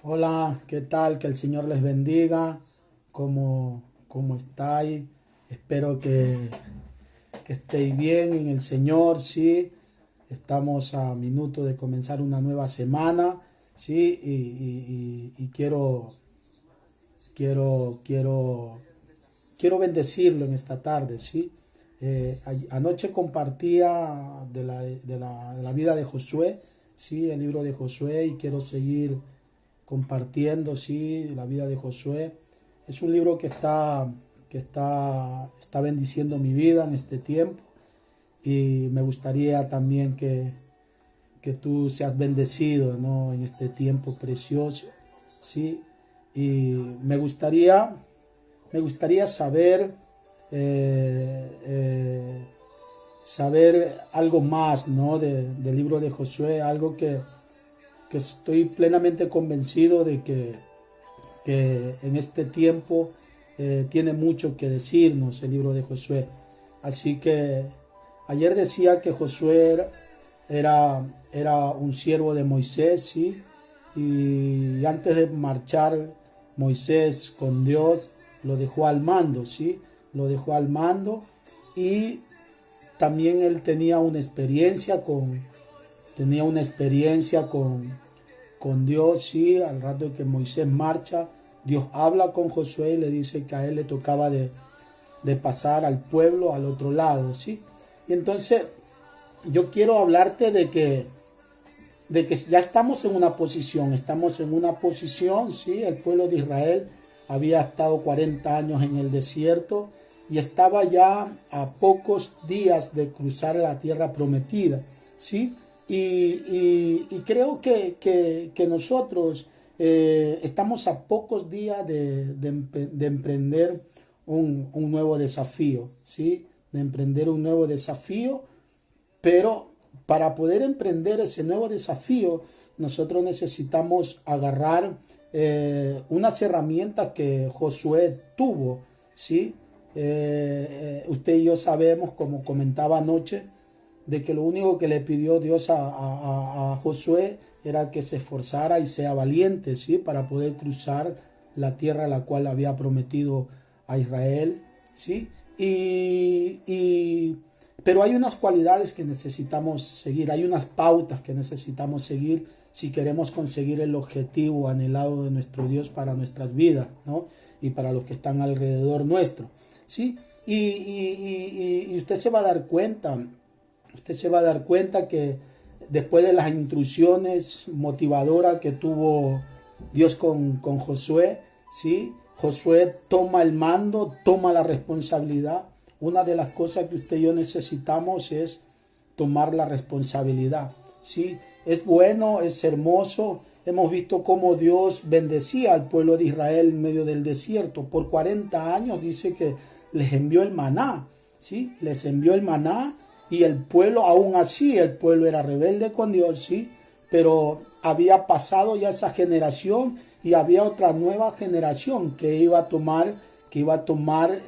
Hola, ¿qué tal? Que el Señor les bendiga. ¿Cómo estáis? Espero que estéis bien en el Señor, sí. Estamos a minuto de comenzar una nueva semana, sí. Y quiero bendecirlo en esta tarde, sí. Anoche compartía de la vida de Josué, sí, el libro de Josué, y quiero seguir compartiendo, sí, la vida de Josué. Es un libro que está bendiciendo mi vida en este tiempo, y me gustaría también que tú seas bendecido, ¿no? En este tiempo precioso, sí. Y me gustaría eh, eh, saber algo más, ¿no? Del libro de Josué, algo que estoy plenamente convencido de que en este tiempo tiene mucho que decirnos el libro de Josué. Así que ayer decía que Josué era, era un siervo de Moisés, ¿sí? Y antes de marchar Moisés con Dios, lo dejó al mando, ¿sí? Lo dejó al mando, y también él tenía una experiencia con Dios, sí. Al rato que Moisés marcha, Dios habla con Josué y le dice que a él le tocaba de pasar al pueblo al otro lado, sí. Y entonces yo quiero hablarte de que ya estamos en una posición, sí. El pueblo de Israel había estado 40 años en el desierto y estaba ya a pocos días de cruzar la tierra prometida, sí. Y creo que nosotros estamos a pocos días de emprender un nuevo desafío, ¿sí? De emprender un nuevo desafío, pero para poder emprender ese nuevo desafío, nosotros necesitamos agarrar unas herramientas que Josué tuvo, ¿sí? Usted y yo sabemos, como comentaba anoche, de que lo único que le pidió Dios a Josué era que se esforzara y sea valiente, ¿sí? Para poder cruzar la tierra a la cual había prometido a Israel, ¿sí? Pero hay unas cualidades que necesitamos seguir, hay unas pautas que necesitamos seguir si queremos conseguir el objetivo anhelado de nuestro Dios para nuestras vidas, ¿no? Y para los que están alrededor nuestro, ¿sí? Y usted se va a dar cuenta que después de las instrucciones motivadoras que tuvo Dios con Josué, ¿sí? Josué toma el mando, toma la responsabilidad. Una de las cosas que usted y yo necesitamos es tomar la responsabilidad, ¿sí? Es bueno, es hermoso. Hemos visto cómo Dios bendecía al pueblo de Israel en medio del desierto. Por 40 años dice que les envió el maná, ¿sí? Les envió el maná, y el pueblo, aún así, el pueblo era rebelde con Dios, ¿sí? Pero había pasado ya esa generación y había otra nueva generación que iba a tomar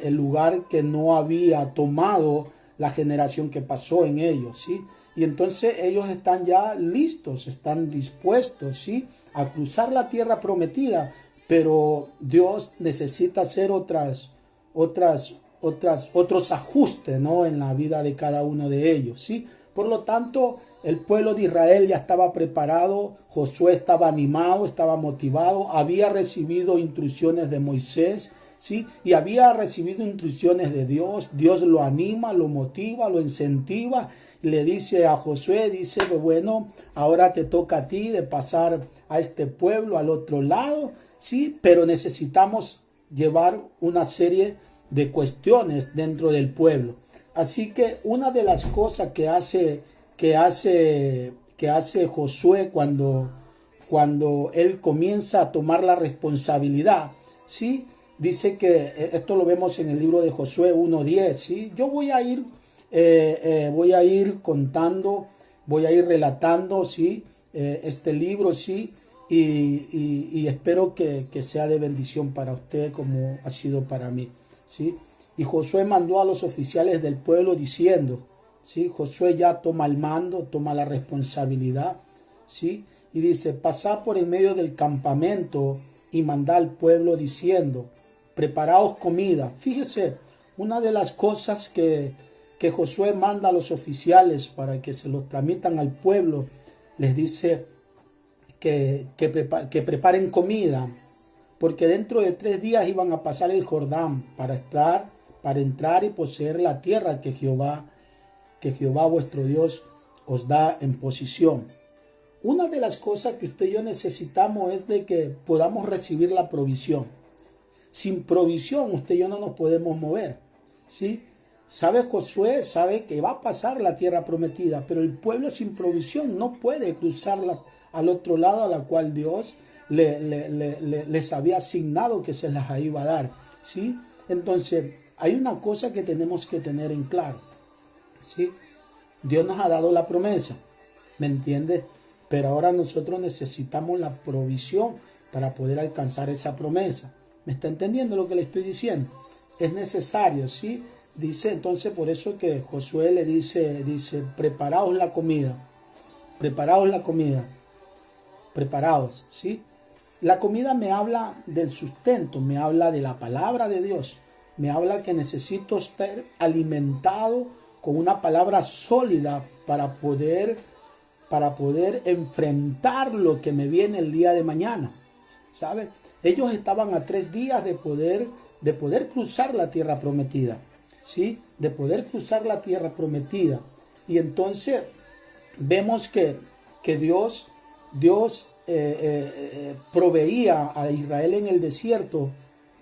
el lugar que no había tomado la generación que pasó en ellos, ¿sí? Y entonces ellos están ya listos, están dispuestos, ¿sí? A cruzar la tierra prometida, pero Dios necesita hacer otros ajustes, ¿no? En la vida de cada uno de ellos, ¿sí? Por lo tanto, el pueblo de Israel ya estaba preparado, Josué estaba animado, estaba motivado, había recibido instrucciones de Moisés, ¿sí? Y había recibido instrucciones de Dios. Dios lo anima, lo motiva, lo incentiva. Le dice a Josué, dice, pues bueno, ahora te toca a ti de pasar a este pueblo al otro lado, ¿sí? Pero necesitamos llevar una serie de cuestiones dentro del pueblo. Así que una de las cosas que hace Josué cuando él comienza a tomar la responsabilidad, ¿sí? Dice que esto lo vemos en el libro de Josué 1:10, ¿sí? Yo voy a ir contando, voy a ir relatando, ¿sí? Este libro, ¿sí? Y espero que sea de bendición para usted como ha sido para mí, ¿sí? Y Josué mandó a los oficiales del pueblo diciendo, ¿sí? Josué ya toma el mando, toma la responsabilidad, ¿sí? Y dice, pasad por en medio del campamento y mandad al pueblo diciendo, preparaos comida. Fíjese, una de las cosas que Josué manda a los oficiales para que se los tramitan al pueblo, les dice que preparen comida, porque dentro de 3 días iban a pasar el Jordán para entrar y poseer la tierra que Jehová vuestro Dios os da en posición. Una de las cosas que usted y yo necesitamos es de que podamos recibir la provisión. Sin provisión usted y yo no nos podemos mover, ¿sí? Sabe Josué, sabe que va a pasar la tierra prometida, pero el pueblo sin provisión no puede cruzarla al otro lado, a la cual Dios les había asignado que se las iba a dar, ¿sí? Entonces, hay una cosa que tenemos que tener en claro, ¿sí? Dios nos ha dado la promesa, ¿me entiende? Pero ahora nosotros necesitamos la provisión para poder alcanzar esa promesa. ¿Me está entendiendo lo que le estoy diciendo? Es necesario, ¿sí? Dice entonces, por eso que Josué le dice, preparaos la comida, preparaos, ¿sí? La comida me habla del sustento, me habla de la palabra de Dios, me habla que necesito estar alimentado con una palabra sólida para poder enfrentar lo que me viene el día de mañana, ¿sabe? Ellos estaban a 3 días de poder cruzar la tierra prometida, ¿sí? De poder cruzar la tierra prometida. Y entonces vemos que Dios proveía a Israel en el desierto,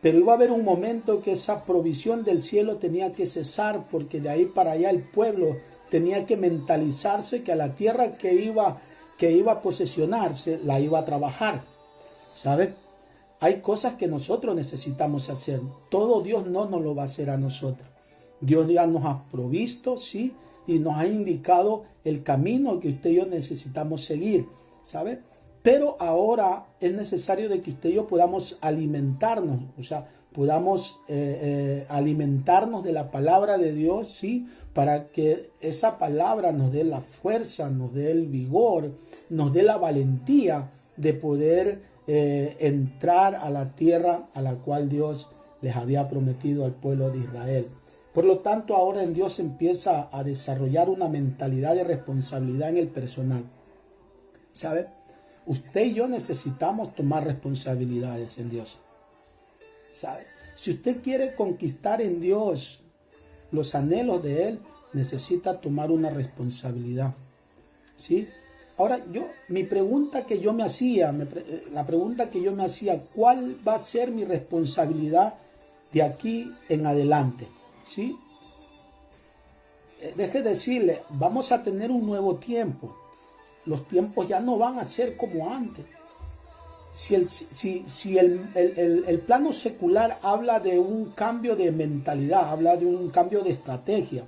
pero iba a haber un momento que esa provisión del cielo tenía que cesar, porque de ahí para allá el pueblo tenía que mentalizarse que a la tierra que iba a posesionarse la iba a trabajar, ¿sabe? Hay cosas que nosotros necesitamos hacer. Todo Dios no nos lo va a hacer a nosotros. Dios ya nos ha provisto, ¿sí? Y nos ha indicado el camino que usted y yo necesitamos seguir, ¿sabe? Pero ahora es necesario de que usted y yo podamos alimentarnos, o sea, podamos alimentarnos de la palabra de Dios, ¿sí? Para que esa palabra nos dé la fuerza, nos dé el vigor, nos dé la valentía de poder entrar a la tierra a la cual Dios les había prometido al pueblo de Israel. Por lo tanto, ahora en Dios empieza a desarrollar una mentalidad de responsabilidad en el personal, ¿sabe? Usted y yo necesitamos tomar responsabilidades en Dios, ¿sabe? Si usted quiere conquistar en Dios los anhelos de Él, necesita tomar una responsabilidad, ¿sí? Ahora, mi pregunta que yo me hacía, ¿cuál va a ser mi responsabilidad de aquí en adelante? ¿Sí? Deje decirle, vamos a tener un nuevo tiempo. Los tiempos ya no van a ser como antes. Si el plano secular habla de un cambio de mentalidad, habla de un cambio de estrategia,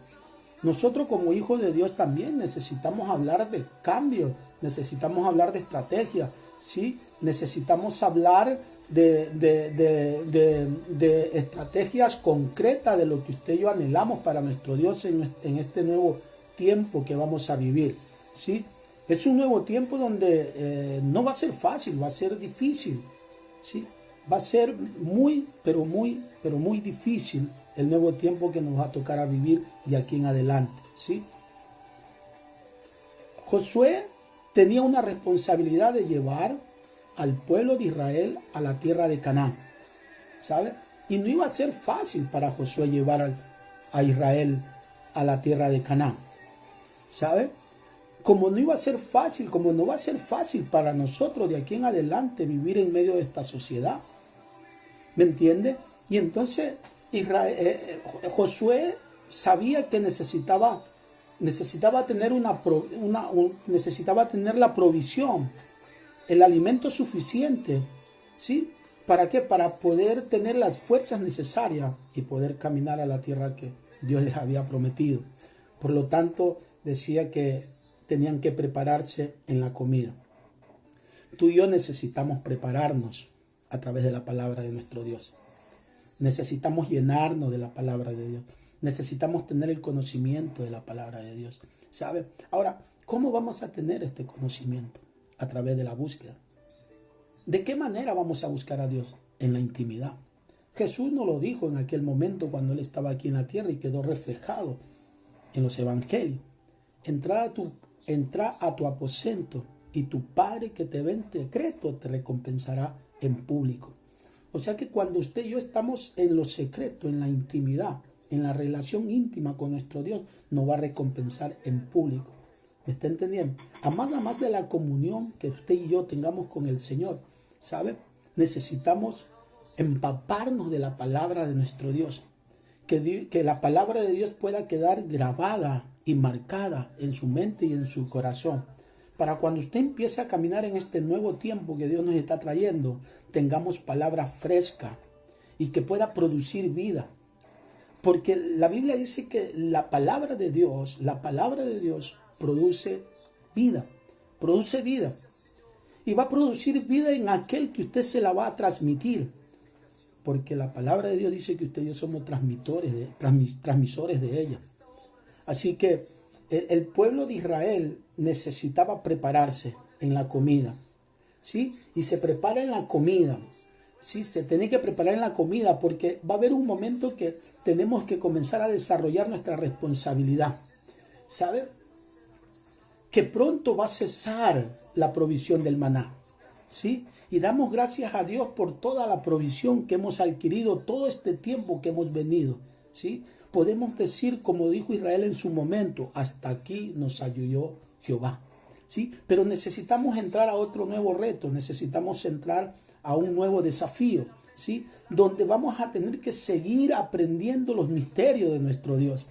nosotros como hijos de Dios también necesitamos hablar de cambio, necesitamos hablar de estrategia, ¿sí? Necesitamos hablar de estrategias concretas de lo que usted y yo anhelamos para nuestro Dios en este nuevo tiempo que vamos a vivir, ¿sí? Es un nuevo tiempo donde no va a ser fácil, va a ser difícil, ¿sí? Va a ser muy, pero muy difícil el nuevo tiempo que nos va a tocar a vivir de aquí en adelante, ¿sí? Josué tenía una responsabilidad de llevar al pueblo de Israel a la tierra de Canaán, ¿sabe? Y no iba a ser fácil para Josué llevar a Israel a la tierra de Canaán, ¿sabe? Como no iba a ser fácil, como no va a ser fácil para nosotros de aquí en adelante vivir en medio de esta sociedad, ¿me entiende? Y entonces Josué sabía que necesitaba tener necesitaba tener la provisión, el alimento suficiente, ¿sí? ¿Para qué? Para poder tener las fuerzas necesarias y poder caminar a la tierra que Dios les había prometido. Por lo tanto, decía que tenían que prepararse en la comida. Tú y yo necesitamos prepararnos a través de la palabra de nuestro Dios. Necesitamos llenarnos de la palabra de Dios. Necesitamos tener el conocimiento de la palabra de Dios, ¿sabe? Ahora, ¿cómo vamos a tener este conocimiento? a través de la búsqueda. ¿De qué manera vamos a buscar a Dios? En la intimidad. Jesús nos lo dijo en aquel momento cuando Él estaba aquí en la tierra y quedó reflejado en los evangelios. Entra a tu aposento y tu Padre que te ve en secreto te recompensará en público. O sea que cuando usted y yo estamos en lo secreto, en la intimidad, en la relación íntima con nuestro Dios, nos va a recompensar en público. ¿Me está entendiendo? A más de la comunión que usted y yo tengamos con el Señor, ¿sabe? Necesitamos empaparnos de la palabra de nuestro Dios. Que la palabra de Dios pueda quedar grabada y marcada en su mente y en su corazón. Para cuando usted empiece a caminar en este nuevo tiempo que Dios nos está trayendo, tengamos palabra fresca y que pueda producir vida. Porque la Biblia dice que la palabra de Dios produce vida. Y va a producir vida en aquel que usted se la va a transmitir. Porque la palabra de Dios dice que usted y yo somos transmisores de ella. Así que el pueblo de Israel necesitaba prepararse en la comida, ¿sí? Y se prepara en la comida, ¿sí? Se tiene que preparar en la comida porque va a haber un momento que tenemos que comenzar a desarrollar nuestra responsabilidad, ¿sabe? Que pronto va a cesar la provisión del maná, ¿sí? Y damos gracias a Dios por toda la provisión que hemos adquirido todo este tiempo que hemos venido, ¿sí? Podemos decir, como dijo Israel en su momento, hasta aquí nos ayudó Jehová, ¿sí? Pero necesitamos entrar a otro nuevo reto, necesitamos entrar a un nuevo desafío, ¿sí? Donde vamos a tener que seguir aprendiendo los misterios de nuestro Dios,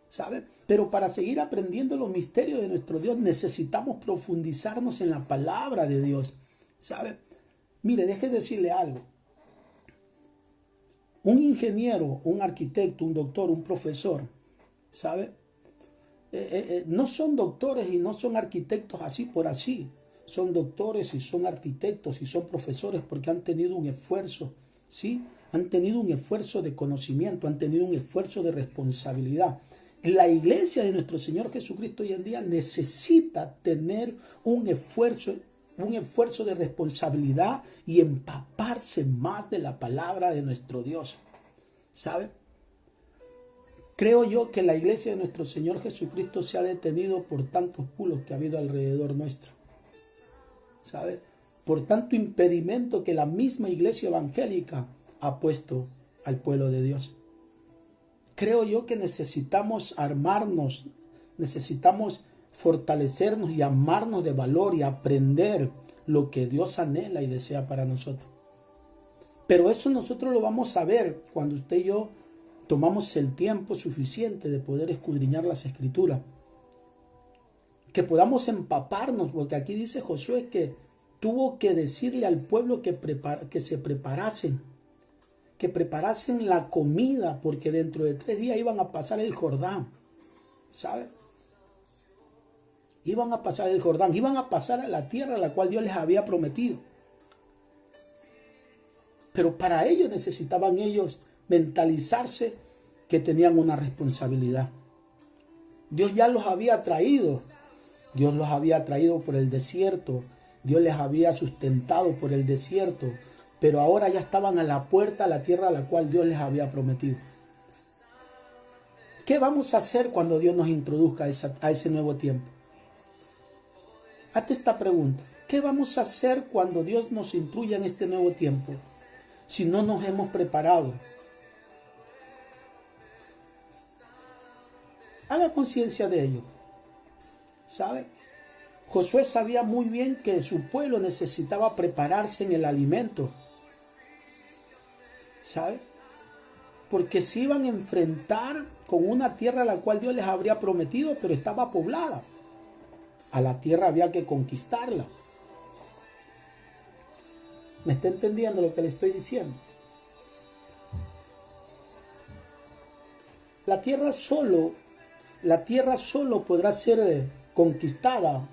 ¿sabe? Pero para seguir aprendiendo los misterios de nuestro Dios necesitamos profundizarnos en la palabra de Dios, ¿sabe? Mire, deje de decirle algo. Un ingeniero, un arquitecto, un doctor, un profesor, ¿sabe? No son doctores y no son arquitectos así por así. Son doctores y son arquitectos y son profesores porque han tenido un esfuerzo, ¿sí? Han tenido un esfuerzo de conocimiento, han tenido un esfuerzo de responsabilidad. La iglesia de nuestro Señor Jesucristo hoy en día necesita tener un esfuerzo de responsabilidad y empaparse más de la palabra de nuestro Dios, ¿sabe? Creo yo que la iglesia de nuestro Señor Jesucristo se ha detenido por tantos bulos que ha habido alrededor nuestro, ¿sabe? Por tanto impedimento que la misma iglesia evangélica ha puesto al pueblo de Dios. Creo yo que necesitamos armarnos, necesitamos fortalecernos y armarnos de valor y aprender lo que Dios anhela y desea para nosotros. Pero eso nosotros lo vamos a ver cuando usted y yo tomamos el tiempo suficiente de poder escudriñar las Escrituras. Que podamos empaparnos, porque aquí dice Josué que tuvo que decirle al pueblo que se preparasen, que preparasen la comida, porque dentro de 3 días iban a pasar el Jordán, ¿sabe? Iban a pasar el Jordán, iban a pasar a la tierra a la cual Dios les había prometido. Pero para ello necesitaban ellos mentalizarse que tenían una responsabilidad. Dios ya los había traído. Dios los había traído por el desierto. Dios les había sustentado por el desierto. Pero ahora ya estaban a la puerta a la tierra a la cual Dios les había prometido. ¿Qué vamos a hacer cuando Dios nos introduzca a ese nuevo tiempo? Hazte esta pregunta. ¿Qué vamos a hacer cuando Dios nos incluya en este nuevo tiempo si no nos hemos preparado? Haga conciencia de ello. ¿Sabe? Josué sabía muy bien que su pueblo necesitaba prepararse en el alimento. ¿Sabe? Porque se iban a enfrentar con una tierra a la cual Dios les habría prometido, pero estaba poblada. A la tierra había que conquistarla. ¿Me está entendiendo lo que le estoy diciendo? La tierra solo podrá ser conquistada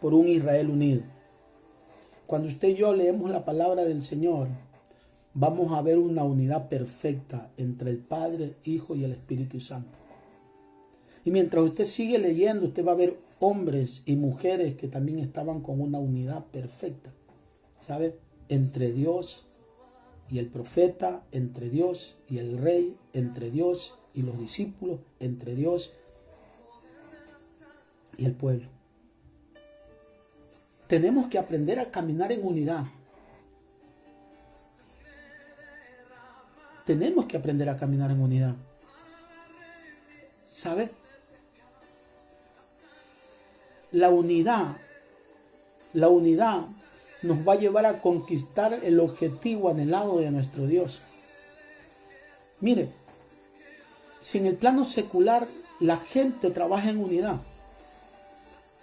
por un Israel unido. Cuando usted y yo leemos la palabra del Señor, vamos a ver una unidad perfecta entre el Padre, Hijo y el Espíritu Santo. Y mientras usted sigue leyendo, usted va a ver hombres y mujeres que también estaban con una unidad perfecta, ¿sabe? Entre Dios y el profeta, entre Dios y el rey, entre Dios y los discípulos, entre Dios y el pueblo. Tenemos que aprender a caminar en unidad. Tenemos que aprender a caminar en unidad. ¿Sabe? La unidad nos va a llevar a conquistar el objetivo anhelado de nuestro Dios. Mire, si en el plano secular la gente trabaja en unidad,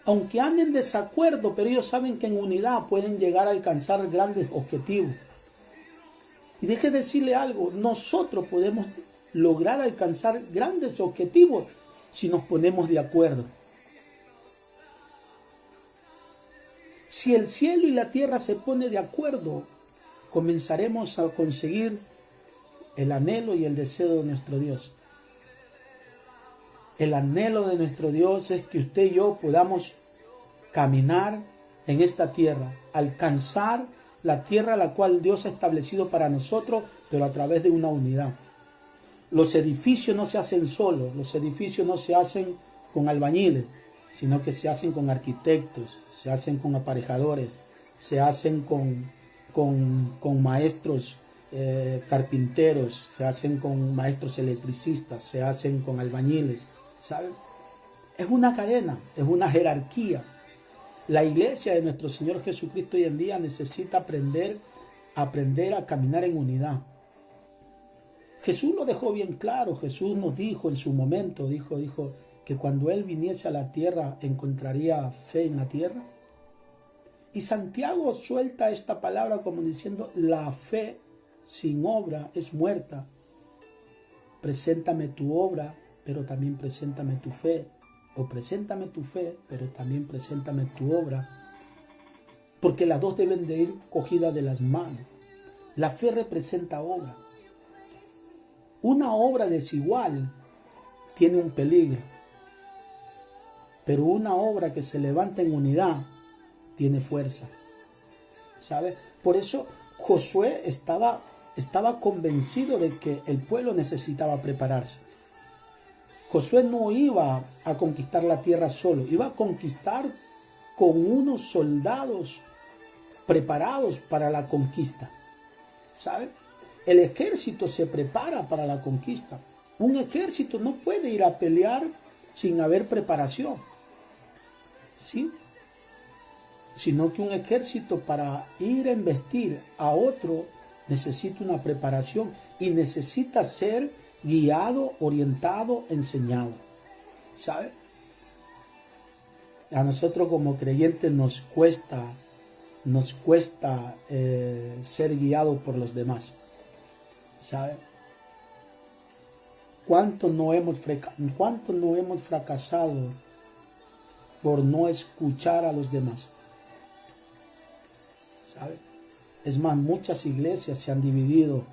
aunque anden en desacuerdo, pero ellos saben que en unidad pueden llegar a alcanzar grandes objetivos. Y deje decirle algo, nosotros podemos lograr alcanzar grandes objetivos si nos ponemos de acuerdo. Si el cielo y la tierra se ponen de acuerdo, comenzaremos a conseguir el anhelo y el deseo de nuestro Dios. El anhelo de nuestro Dios es que usted y yo podamos caminar en esta tierra, alcanzar la tierra a la cual Dios ha establecido para nosotros, pero a través de una unidad. Los edificios no se hacen solos, los edificios no se hacen con albañiles, sino que se hacen con arquitectos, se hacen con aparejadores, se hacen con maestros carpinteros, se hacen con maestros electricistas, se hacen con albañiles, ¿saben? Es una cadena, es una jerarquía. La iglesia de nuestro Señor Jesucristo hoy en día necesita aprender a caminar en unidad. Jesús lo dejó bien claro. Jesús nos dijo en su momento, dijo que cuando Él viniese a la tierra encontraría fe en la tierra. Y Santiago suelta esta palabra como diciendo, la fe sin obra es muerta. Preséntame tu obra, pero también preséntame tu fe. O preséntame tu fe, pero también preséntame tu obra. Porque las dos deben de ir cogidas de las manos. La fe representa obra. Una obra desigual tiene un peligro. Pero una obra que se levanta en unidad tiene fuerza. ¿Sabe? Por eso Josué estaba convencido de que el pueblo necesitaba prepararse. Josué no iba a conquistar la tierra solo, iba a conquistar con unos soldados preparados para la conquista. ¿Sabe? El ejército se prepara para la conquista. Un ejército no puede ir a pelear sin haber preparación. ¿Sí? Sino que un ejército para ir a embestir a otro necesita una preparación y necesita ser guiado, orientado, enseñado. ¿Sabe? A nosotros como creyentes nos cuesta ser guiados por los demás. ¿Sabe? ¿Cuánto no hemos fracasado por no escuchar a los demás? ¿Sabe? Es más, muchas iglesias se han dividido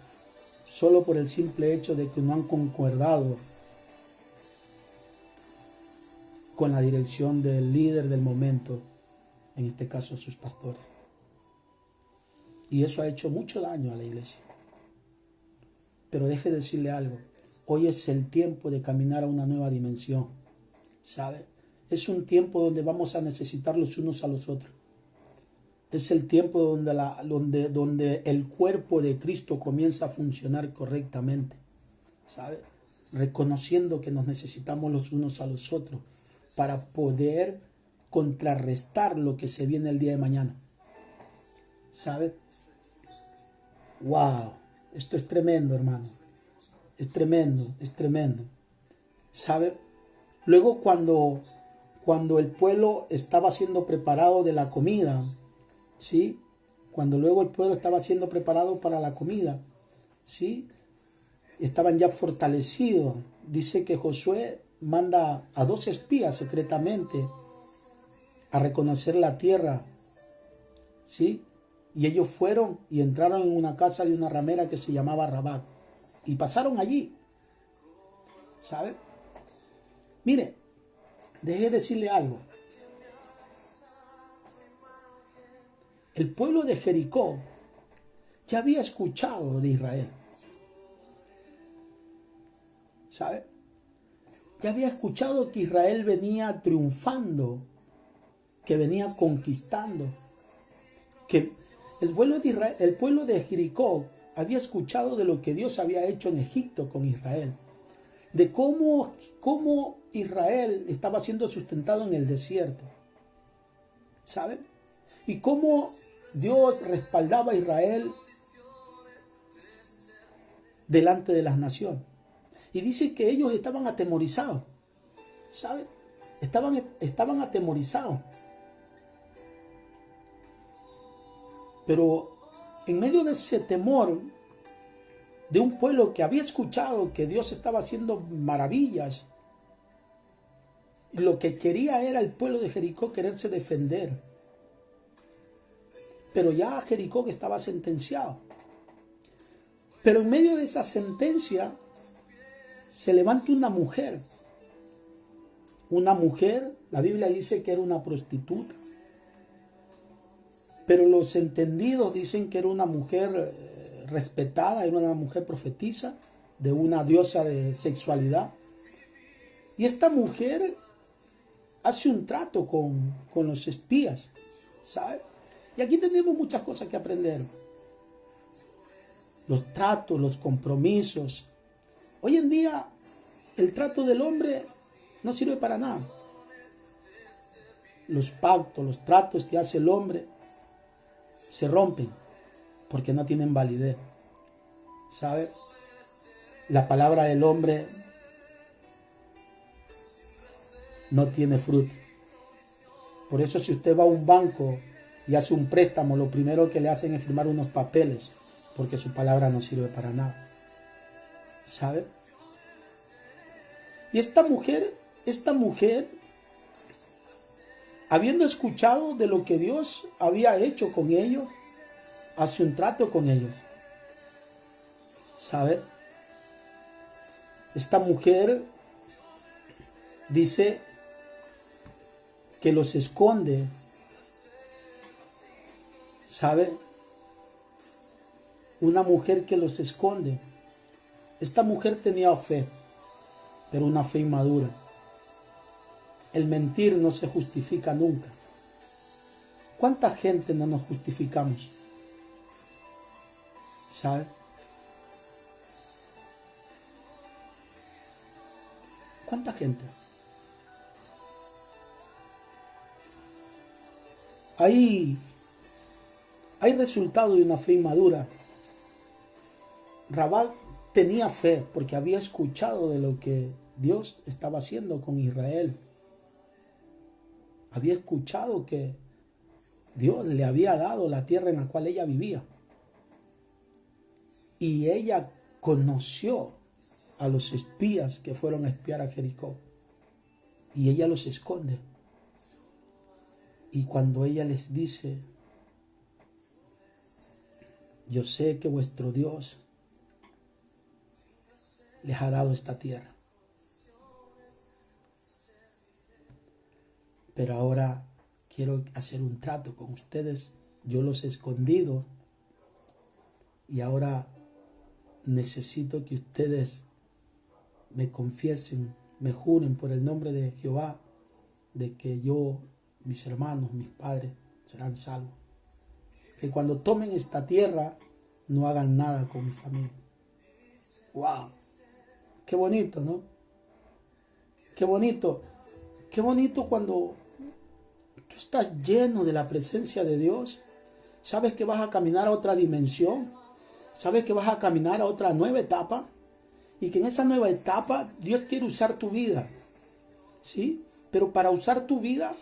solo por el simple hecho de que no han concordado con la dirección del líder del momento, en este caso sus pastores. Y eso ha hecho mucho daño a la iglesia. Pero deje decirle algo, hoy es el tiempo de caminar a una nueva dimensión, ¿sabe? Es un tiempo donde vamos a necesitar los unos a los otros. Es el tiempo donde el cuerpo de Cristo comienza a funcionar correctamente, ¿sabe? Reconociendo que nos necesitamos los unos a los otros para poder contrarrestar lo que se viene el día de mañana, ¿sabe? ¡Wow! Esto es tremendo, hermano. Es tremendo, es tremendo. ¿Sabe? Luego cuando el pueblo estaba siendo preparado de la comida, ¿sí? Cuando luego el pueblo estaba siendo preparado para la comida, ¿sí? Estaban ya fortalecidos. Dice que Josué manda a 2 espías secretamente a reconocer la tierra, ¿sí? Y ellos fueron y entraron en una casa de una ramera que se llamaba Rabat. Y pasaron allí, ¿sabe? Mire, Deje decirle algo. El pueblo de Jericó ya había escuchado de Israel. ¿Sabe? Ya había escuchado que Israel venía triunfando, que venía conquistando, que el pueblo de Jericó había escuchado de lo que Dios había hecho en Egipto con Israel, de cómo Israel estaba siendo sustentado en el desierto, ¿saben? Y cómo Dios respaldaba a Israel delante de las naciones. Y dice que ellos estaban atemorizados, ¿saben? Estaban atemorizados. Pero en medio de ese temor de un pueblo que había escuchado que Dios estaba haciendo maravillas, lo que quería era el pueblo de Jericó quererse defender. Pero ya Jericó estaba sentenciado. Pero en medio de esa sentencia se levanta una mujer. Una mujer, la Biblia dice que era una prostituta. Pero los entendidos dicen que era una mujer respetada, era una mujer profetisa, de una diosa de sexualidad. Y esta mujer hace un trato con los espías, ¿sabe? Y aquí tenemos muchas cosas que aprender. Los tratos, los compromisos. Hoy en día el trato del hombre no sirve para nada. Los pactos, los tratos que hace el hombre se rompen porque no tienen validez. ¿Sabe? La palabra del hombre no tiene fruto. Por eso si usted va a un banco y hace un préstamo, lo primero que le hacen es firmar unos papeles, porque su palabra no sirve para nada. ¿Sabe? Y esta mujer, habiendo escuchado de lo que Dios había hecho con ellos, hace un trato con ellos. ¿Sabe? Esta mujer dice que los esconde. ¿Sabe? Una mujer que los esconde. Esta mujer tenía fe, pero una fe inmadura. El mentir no se justifica nunca. ¿Cuánta gente no nos justificamos? ¿Sabe? ¿Cuánta gente? Hay resultado de una fe inmadura. Rabá tenía fe porque había escuchado de lo que Dios estaba haciendo con Israel. Había escuchado que Dios le había dado la tierra en la cual ella vivía. Y ella conoció a los espías que fueron a espiar a Jericó. Y ella los esconde. Y cuando ella les dice: yo sé que vuestro Dios les ha dado esta tierra, pero ahora quiero hacer un trato con ustedes. Yo los he escondido y ahora necesito que ustedes me confiesen, me juren por el nombre de Jehová de que yo, mis hermanos, mis padres serán salvos. Que cuando tomen esta tierra no hagan nada con mi familia. ¡Wow! Qué bonito, ¿no? Qué bonito. Qué bonito cuando tú estás lleno de la presencia de Dios. Sabes que vas a caminar a otra dimensión. Sabes que vas a caminar a otra nueva etapa. Y que en esa nueva etapa Dios quiere usar tu vida. ¿Sí? Pero para usar tu vida,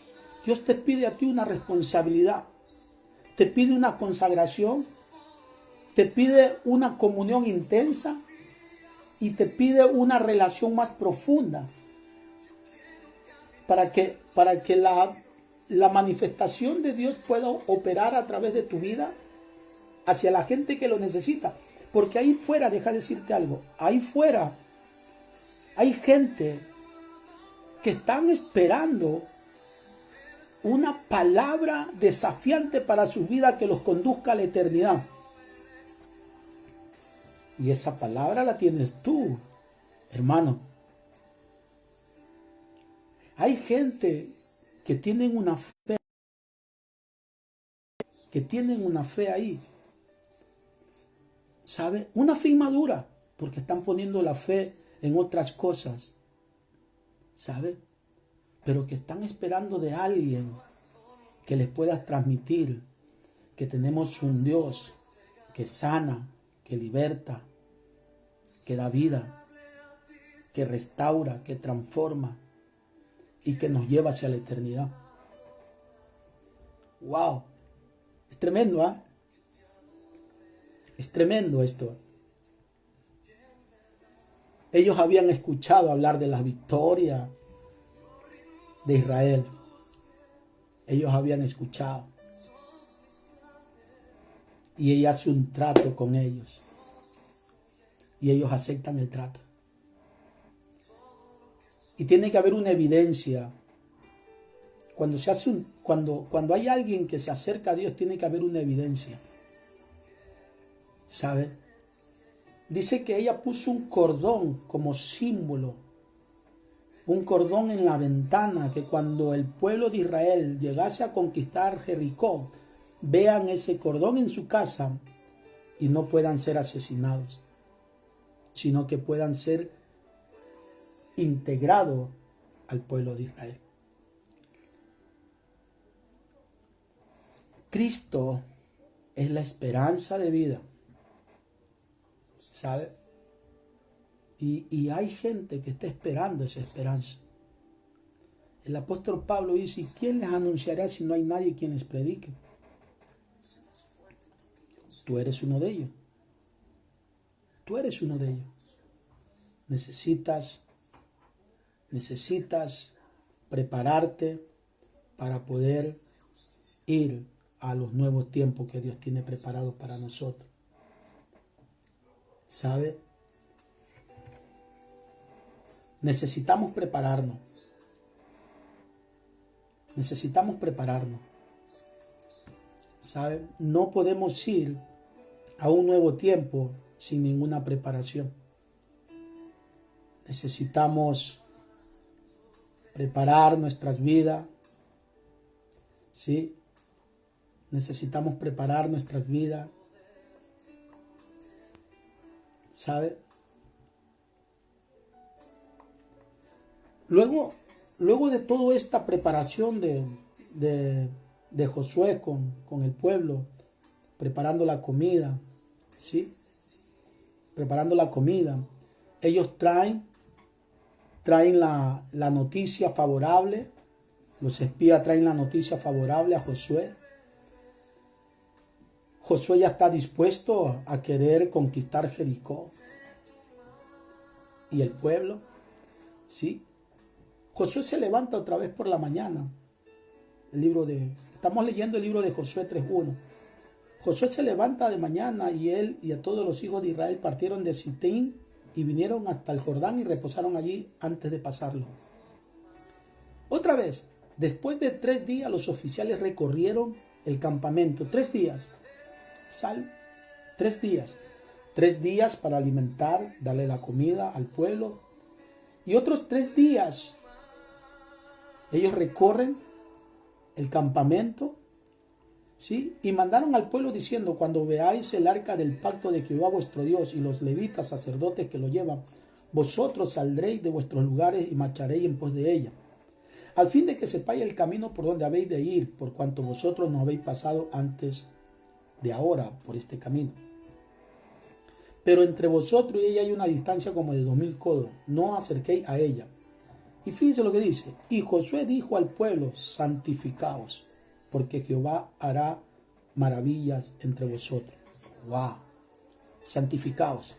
Dios te pide a ti una responsabilidad. Te pide una consagración. Te pide una comunión intensa. Y te pide una relación más profunda. Para que la manifestación de Dios pueda operar a través de tu vida hacia la gente que lo necesita. Porque ahí fuera, deja decirte algo, ahí fuera hay gente que están esperando una palabra desafiante para su vida que los conduzca a la eternidad. Y esa palabra la tienes tú, hermano. Hay gente que tienen una fe, ahí, ¿sabe? Una fe inmadura, porque están poniendo la fe en otras cosas, ¿sabe? Pero que están esperando de alguien que les pueda transmitir que tenemos un Dios que sana, que liberta, que da vida, que restaura, que transforma y que nos lleva hacia la eternidad. ¡Wow! Es tremendo, ¿ah? Es tremendo esto. Ellos habían escuchado hablar de la victoria de Israel. Ellos habían escuchado. Y ella hace un trato con ellos. Y ellos aceptan el trato. Y tiene que haber una evidencia. Cuando hay alguien que se acerca a Dios, tiene que haber una evidencia. ¿Sabe? Dice que ella puso un cordón como símbolo. Un cordón en la ventana, que cuando el pueblo de Israel llegase a conquistar Jericó, vean ese cordón en su casa y no puedan ser asesinados, sino que puedan ser integrados al pueblo de Israel. Cristo es la esperanza de vida, ¿sabe? Y hay gente que está esperando esa esperanza. El apóstol Pablo dice: ¿y quién les anunciará si no hay nadie quien les predique? Tú eres uno de ellos. Tú eres uno de ellos. Necesitas prepararte para poder ir a los nuevos tiempos que Dios tiene preparados para nosotros. ¿Sabe? Necesitamos prepararnos. Necesitamos prepararnos. ¿Sabe? No podemos ir a un nuevo tiempo sin ninguna preparación. Necesitamos preparar nuestras vidas. ¿Sí? Necesitamos preparar nuestras vidas. ¿Sabe? Luego de toda esta preparación de Josué con el pueblo, preparando la comida, ¿sí? Preparando la comida, ellos traen la noticia favorable. Los espías traen la noticia favorable a Josué. Josué ya está dispuesto a querer conquistar Jericó. Y el pueblo, ¿sí? Josué se levanta otra vez por la mañana. Estamos leyendo el libro de Josué 3:1. Josué se levanta de mañana y él y a todos los hijos de Israel partieron de Sitín y vinieron hasta el Jordán y reposaron allí antes de pasarlo. Otra vez, después de 3 días, los oficiales recorrieron el campamento. 3 días. 3 días. 3 días para alimentar, darle la comida al pueblo. Y otros 3 días ellos recorren el campamento, ¿sí? Y mandaron al pueblo diciendo: cuando veáis el arca del pacto de Jehová vuestro Dios y los levitas sacerdotes que lo llevan, vosotros saldréis de vuestros lugares y marcharéis en pos de ella, al fin de que sepáis el camino por donde habéis de ir, por cuanto vosotros no habéis pasado antes de ahora por este camino. Pero entre vosotros y ella hay una distancia como de 2000 codos, no acerquéis a ella. Y fíjense lo que dice: y Josué dijo al pueblo: santificaos, porque Jehová hará maravillas entre vosotros. ¡Wow! Santificaos.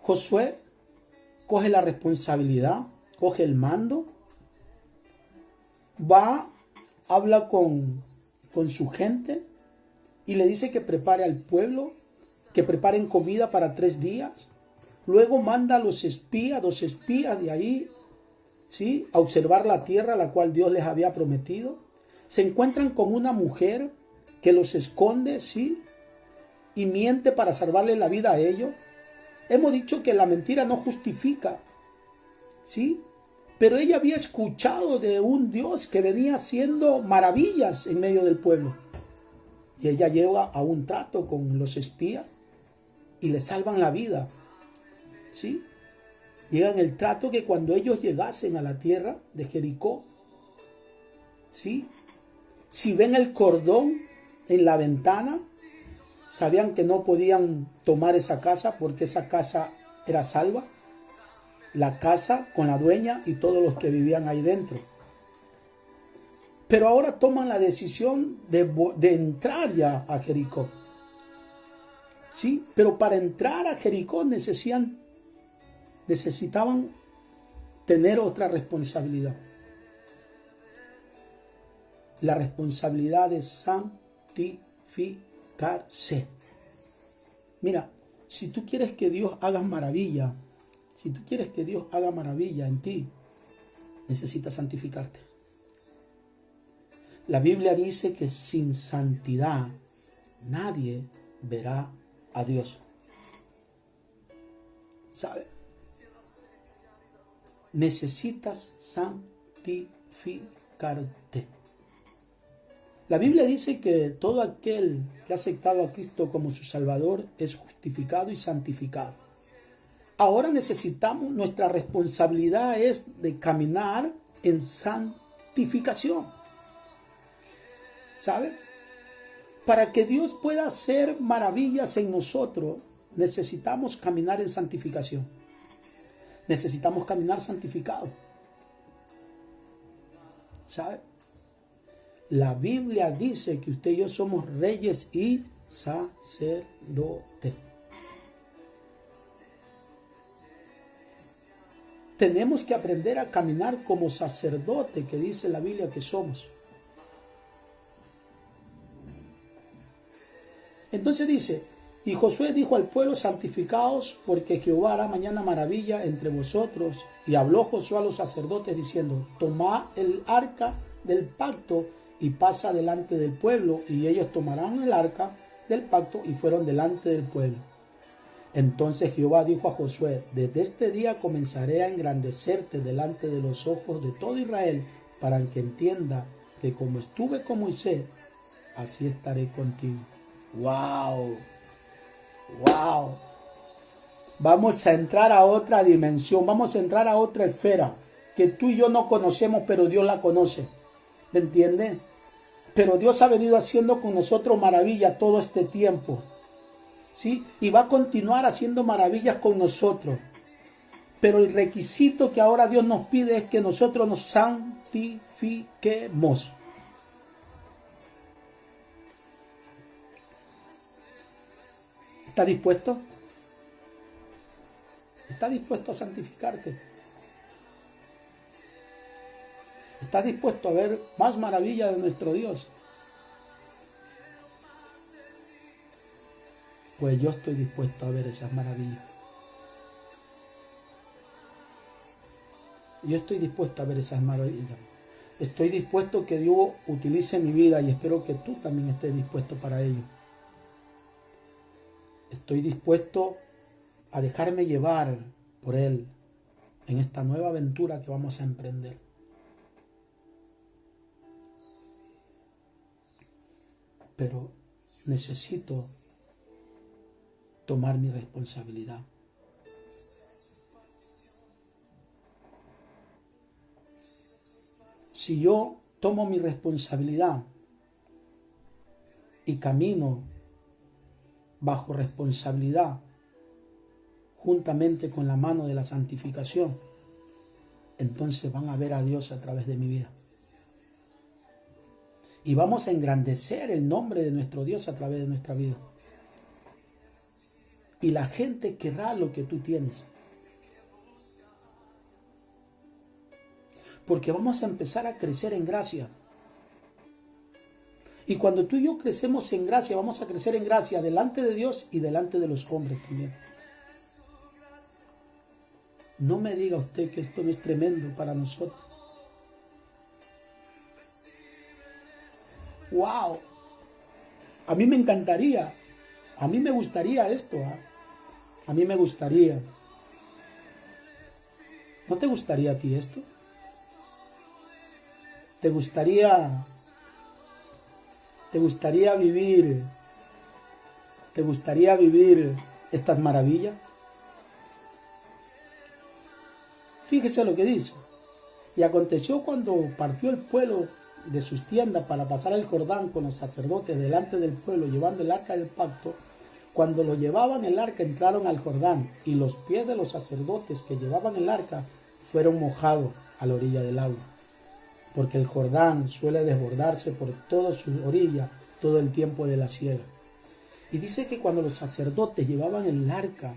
Josué coge la responsabilidad, coge el mando, habla con su gente y le dice que prepare al pueblo, que preparen comida para 3 días. Luego manda a los espías, 2 espías de ahí, ¿sí?, a observar la tierra a la cual Dios les había prometido. Se encuentran con una mujer que los esconde, ¿sí?, y miente para salvarle la vida a ellos. Hemos dicho que la mentira no justifica, ¿sí? Pero ella había escuchado de un Dios que venía haciendo maravillas en medio del pueblo. Y ella llega a un trato con los espías y le salvan la vida, ¿sí? Llegan el trato que cuando ellos llegasen a la tierra de Jericó, ¿sí?, si ven el cordón en la ventana, sabían que no podían tomar esa casa porque esa casa era salva. La casa con la dueña y todos los que vivían ahí dentro. Pero ahora toman la decisión de entrar ya a Jericó. ¿Sí? Pero para entrar a Jericó necesitaban tener otra responsabilidad. La responsabilidad de santificarse. Mira, si tú quieres que Dios haga maravilla, si tú quieres que Dios haga maravilla en ti, necesitas santificarte. La Biblia dice que sin santidad nadie verá a Dios. ¿Sabe? Necesitas santificarte. La Biblia dice que todo aquel que ha aceptado a Cristo como su Salvador es justificado y santificado. Ahora necesitamos, nuestra responsabilidad es de caminar en santificación. ¿Sabe? Para que Dios pueda hacer maravillas en nosotros, necesitamos caminar en santificación. Necesitamos caminar santificados. ¿Sabe? La Biblia dice que usted y yo somos reyes y sacerdotes. Tenemos que aprender a caminar como sacerdote, que dice la Biblia que somos. Entonces dice, y Josué dijo al pueblo, santificaos, porque Jehová hará mañana maravilla entre vosotros. Y habló Josué a los sacerdotes diciendo, tomad el arca del pacto y pasa delante del pueblo, y ellos tomarán el arca del pacto y fueron delante del pueblo. Entonces Jehová dijo a Josué, desde este día comenzaré a engrandecerte delante de los ojos de todo Israel, para que entienda que como estuve con Moisés, así estaré contigo. ¡Wow! ¡Wow! Vamos a entrar a otra dimensión, vamos a entrar a otra esfera que tú y yo no conocemos, pero Dios la conoce. ¿Me entiendes? Pero Dios ha venido haciendo con nosotros maravillas todo este tiempo. ¿Sí? Y va a continuar haciendo maravillas con nosotros. Pero el requisito que ahora Dios nos pide es que nosotros nos santifiquemos. ¿Está dispuesto? ¿Está dispuesto a santificarte? ¿Está dispuesto a ver más maravillas de nuestro Dios? Pues yo estoy dispuesto a ver esas maravillas. Yo estoy dispuesto a ver esas maravillas. Estoy dispuesto que Dios utilice mi vida y espero que tú también estés dispuesto para ello. Estoy dispuesto a dejarme llevar por Él en esta nueva aventura que vamos a emprender. Pero necesito tomar mi responsabilidad. Si yo tomo mi responsabilidad y camino bajo responsabilidad, juntamente con la mano de la santificación, entonces van a ver a Dios a través de mi vida. Y vamos a engrandecer el nombre de nuestro Dios a través de nuestra vida. Y la gente querrá lo que tú tienes. Porque vamos a empezar a crecer en gracia. Y cuando tú y yo crecemos en gracia, vamos a crecer en gracia delante de Dios y delante de los hombres también. No me diga usted que esto no es tremendo para nosotros. ¡Wow! A mí me encantaría, a mí me gustaría esto, ¿eh? A mí me gustaría. ¿No te gustaría a ti esto? ¿Te gustaría vivir, te gustaría vivir estas maravillas? Fíjese lo que dice. Y aconteció cuando partió el pueblo de sus tiendas para pasar el Jordán con los sacerdotes delante del pueblo, llevando el arca del pacto. Cuando lo llevaban el arca, entraron al Jordán, y los pies de los sacerdotes que llevaban el arca fueron mojados a la orilla del agua, porque el Jordán suele desbordarse por toda su orilla todo el tiempo de la siega. Y dice que cuando los sacerdotes llevaban el arca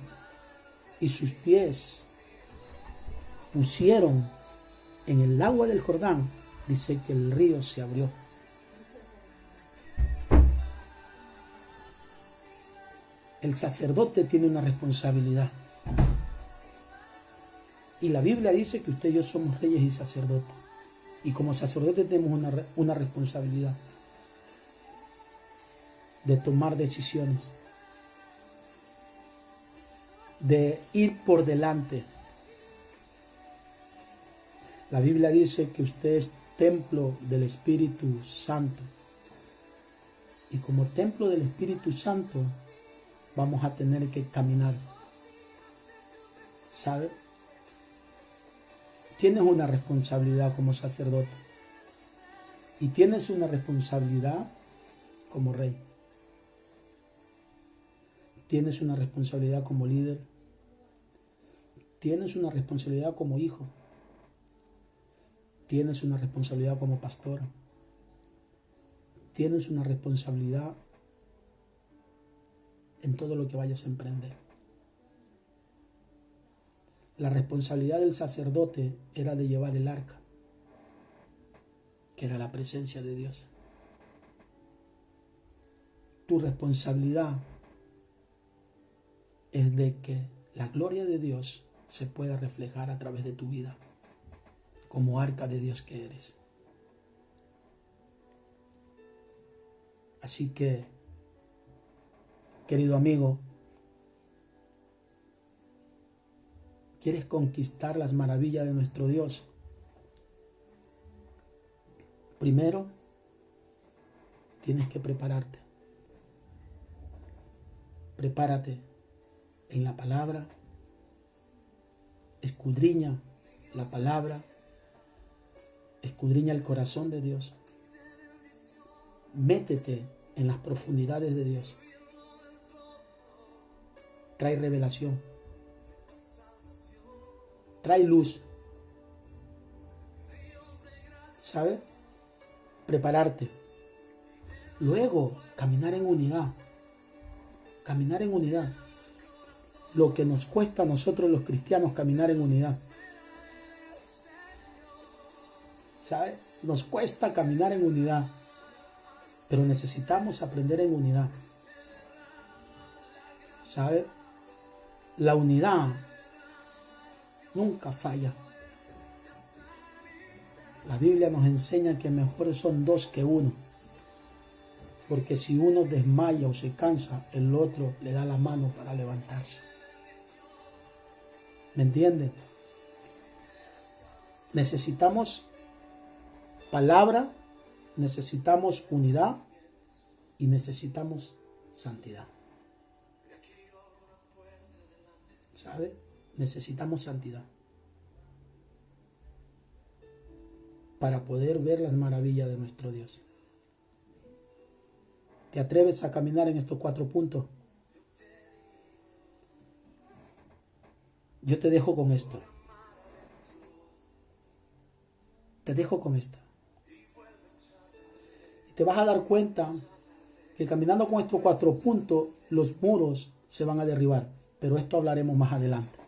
y sus pies pusieron en el agua del Jordán, dice que el río se abrió. El sacerdote tiene una responsabilidad. Y la Biblia dice que usted y yo somos reyes y sacerdotes. Y como sacerdotes tenemos una responsabilidad de tomar decisiones, de ir por delante. La Biblia dice que usted es templo del Espíritu Santo. Y como templo del Espíritu Santo, vamos a tener que caminar. ¿Sabe? Tienes una responsabilidad como sacerdote. Y tienes una responsabilidad como rey. Tienes una responsabilidad como líder. Tienes una responsabilidad como hijo. Tienes una responsabilidad como pastor. Tienes una responsabilidad en todo lo que vayas a emprender. La responsabilidad del sacerdote era de llevar el arca, que era la presencia de Dios. Tu responsabilidad es de que la gloria de Dios se pueda reflejar a través de tu vida, como arca de Dios que eres. Así que, querido amigo, ¿quieres conquistar las maravillas de nuestro Dios? Primero, tienes que prepararte. Prepárate en la palabra, escudriña la palabra, escudriña el corazón de Dios. Métete en las profundidades de Dios. Trae revelación. Trae luz. ¿Sabes? Prepararte. Luego, caminar en unidad. Caminar en unidad. Lo que nos cuesta a nosotros los cristianos caminar en unidad. ¿Sabes? Nos cuesta caminar en unidad. Pero necesitamos aprender en unidad. ¿Sabe? La unidad nunca falla. La Biblia nos enseña que mejores son dos que uno. Porque si uno desmaya o se cansa, el otro le da la mano para levantarse. ¿Me entienden? Necesitamos palabra, necesitamos unidad y necesitamos santidad. ¿Sabe? Necesitamos santidad para poder ver las maravillas de nuestro Dios. ¿Te atreves a caminar en estos 4 puntos? Yo te dejo con esto. Te dejo con esto. Y te vas a dar cuenta que caminando con estos 4 puntos, los muros se van a derribar. Pero esto hablaremos más adelante.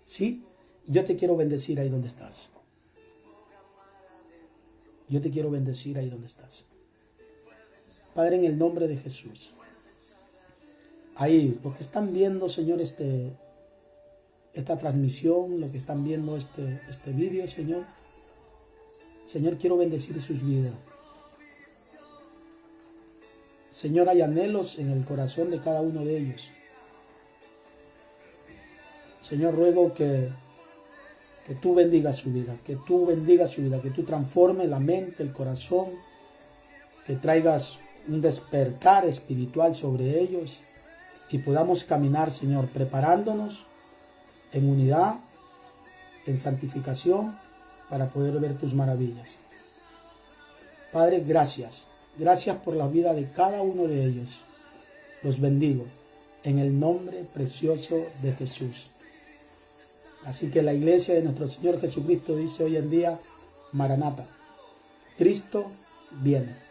¿Sí? Yo te quiero bendecir ahí donde estás. Yo te quiero bendecir ahí donde estás. Padre, en el nombre de Jesús. Ahí, los que están viendo, Señor, esta transmisión, lo que están viendo este vídeo, Señor. Señor, quiero bendecir sus vidas. Señor, hay anhelos en el corazón de cada uno de ellos. Señor, ruego que tú bendigas su vida, que tú bendigas su vida, que tú transformes la mente, el corazón, que traigas un despertar espiritual sobre ellos y podamos caminar, Señor, preparándonos en unidad, en santificación, para poder ver tus maravillas. Padre, gracias. Gracias por la vida de cada uno de ellos. Los bendigo en el nombre precioso de Jesús. Así que la iglesia de nuestro Señor Jesucristo dice hoy en día, Maranata, Cristo viene.